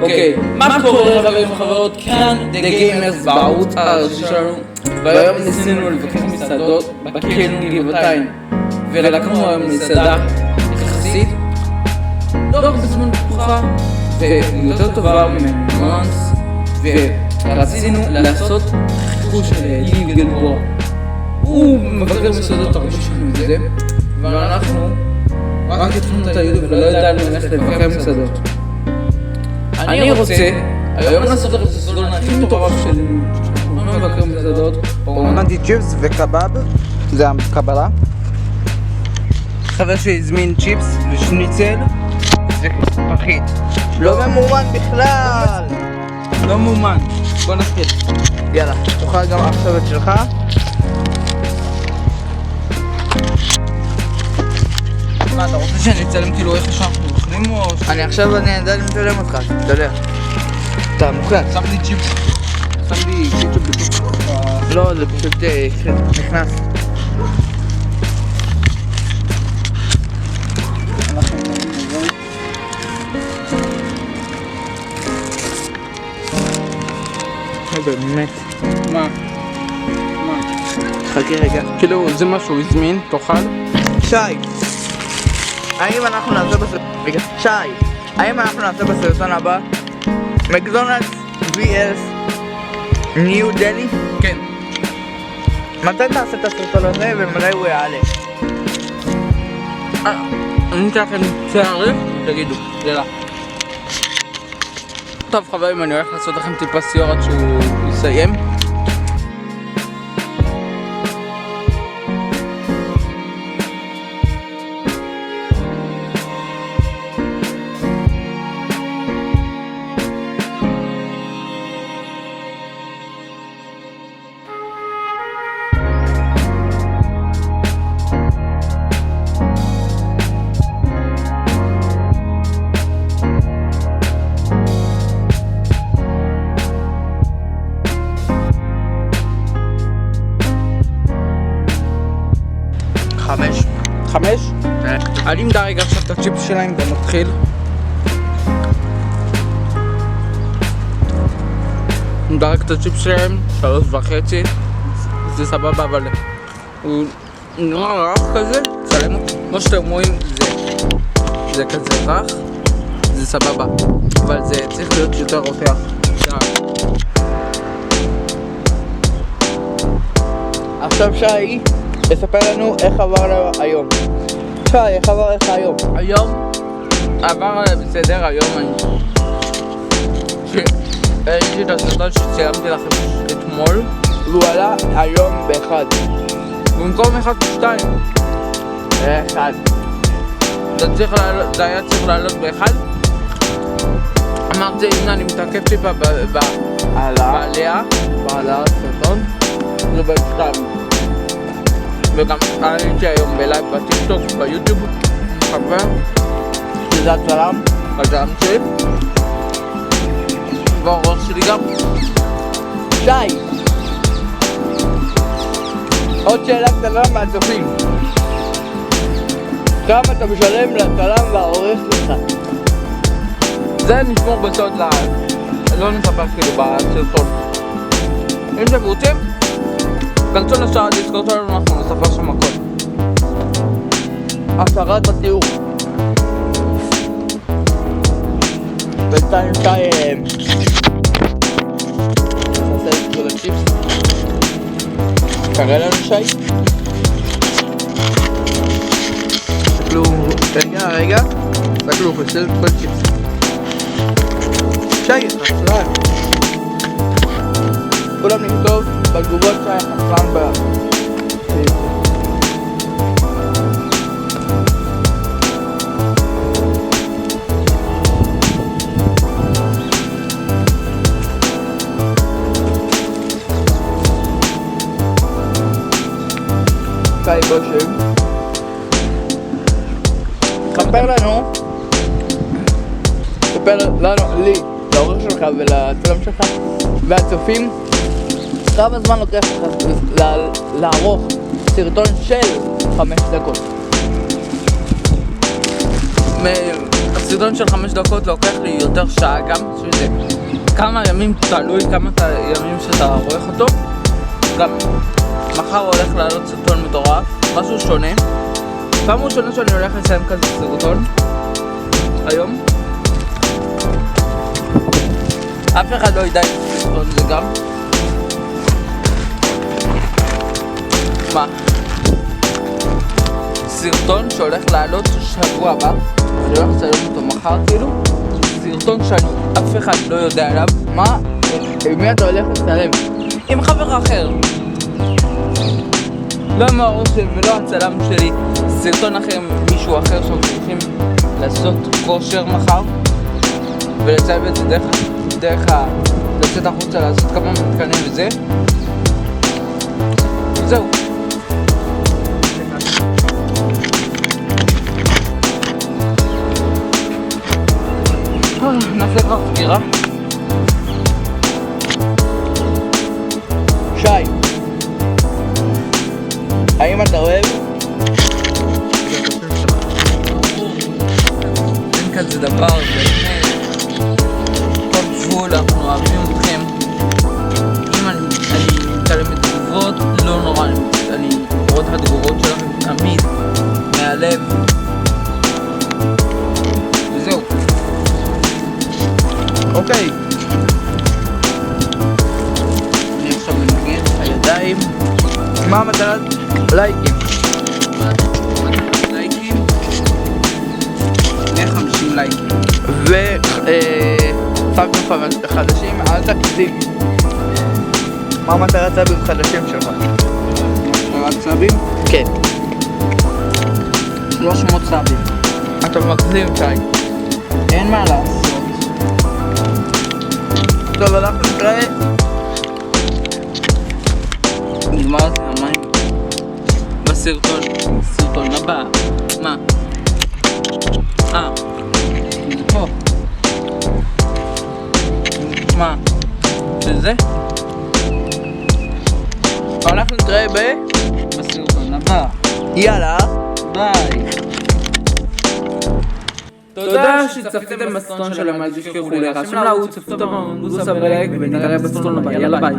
אוקיי, מה קורה חברים וחברות? כאן The Gamers בערוץ הראשי שלנו, והיום ניסינו לבקר מסעדות בקניון גבעתיים, ולקחנו היום מסעדה יחסית לא הרבה זמן פתוחה ויותר טובה ממונס, ורצינו לעשות חיכוי של ליב גלבוע. הוא מבקר מסעדות הראשי שלנו מזה, ואנחנו רק התחלנו את היוטיוב ולא ידענו ללכת לבקר מסעדות. אני רוצה היום לעשות לכם את הסרטון הכי מטורף שלי, מבקר מסעדות. הזמנתי צ'יפס וקבב, זה הקבלה. חבר שהזמין צ'יפס ושניצל ופחית. לא ממומן בכלל! לא מומן. בוא נתחיל. יאללה, תאכל גם עכשיו את שלך. מה, אתה רוצה שאני אצלם כאילו איך שאנחנו אוכלים או... אני עכשיו יודע אם תצלם אותך, אתה יודע. אתה מוחלט. שם לי צ'יפס. שם לי קיצ'ופ בתוך... לא, זה פשוט נכנס. באמת. מה? חכה רגע. כאילו זה מה שהוא הזמין, תאכל. שי, האם אנחנו נעשה בסרטון הבא מקדונלדס vs ניו דלי? כן. מתי נעשה את הסרטון הזה ומתי הוא יעלה? אני אתן לכם תאריך, תגידו, יאללה. טוב חברים, אני הולך לעשות לכם טיפה סיור עד שהוא יסיים. חמש? אני אמדע רגע עכשיו את הצ'יפס שלהם ונתחיל. אמדע רגע את הצ'יפס שלהם, 3.5. זה סבבה, אבל הוא נראה רך כזה, צלם אותו. כמו שאתם רואים, זה כזה רך, זה סבבה, אבל זה צריך להיות יותר רותח. עכשיו שי תספר לנו איך עבר היום. שי, איך עבר לך היום? היום עבר בסדר, היום יש לי את הסרטון שציימתי לכם אתמול, והוא עלה היום באחד. במקום 1.2 אחד. זה היה צריך לעלות באחד. אמרתי, הנה אני מתעכב טיפה בעלייה הסרטון. זה ב-2. וגם עליתי היום בלייב בטיקטוק, ביוטיוב, חבר שזה הצלם שלי והאורח שלי גם. שי, עוד שאלה קטנה מהצופים, כמה אתה משלם לצלם והעורך שלך? זה נשמור בסוד לא נספר כאילו בסרטון. אם אתם רוצים כנסו לשאר הדיסקורד שלנו, אנחנו נספר שם הכל. השארת בתיאור. בינתיים שי נעשה את כל הצ'יפס. קרא לנו שי. תסתכלו, רגע תסתכלו, חסר את כל צ'יפס. שי, חסרן. כולם נכתוב בתגובות שי חסרן בה. שי גושם, ספר לנו, לי, לעורך שלך ולצלם שלך והצופים, כמה זמן לוקח לך לערוך סרטון של 5 דקות? הסרטון של 5 דקות לוקח לי יותר שעה גם שזה כמה ימים, תלוי כמה ימים שאתה עורך אותו. גם מחר הולך לעלות סרטון מטורף, משהו שונה. פעם ראשונה שאני הולך לסיים כזה סרטון היום. אף אחד לא ידע את הסרטון זה גם. מה? סרטון שהולך לעלות שבוע הבא, אני הולך לצלם אותו מחר כאילו. סרטון שאני אף אחד לא יודע עליו. מה? עם מי אתה הולך לצלם? עם חבר אחר. לא המאור שלי ולא הצלם שלי. סרטון אחר עם מישהו אחר שהולכים לעשות כושר מחר ולצלם את זה דרך לצאת החוצה לעשות כמה מתקנים וזה. וזהו. נעשה כבר סגירה. שי, האם אתה אוהב? אין כזה דבר, באמת. כל גבול, אנחנו אוהבים אתכם. אם אני מתקלם בתגובות, לא נורא, אני קורא את התגובות שלכם תמיד, מהלב. וזהו. אוקיי. אני עכשיו מנגן הידיים. מה המטרת? לייקים. לייקים. 150 לייקים. סאבים חדשים, אל תקדים. מה המטרת סאבים חדשים שלך? מטרת סאבים? כן. 300 סאבים. אתה מקדים, שי. אין מה לעשות. טוב, אנחנו נתראה. נגמרתי המים בסרטון הבא. מה? זה פה. מה? שזה? אנחנו נתראה בסרטון הבא. יאללה, ביי. תודה שצפיתם בסרטון של אל תשכחו להירשם לערוץ, צפו במנגוס הבלייק ונתראה בסרטון הבא, יאללה ביי.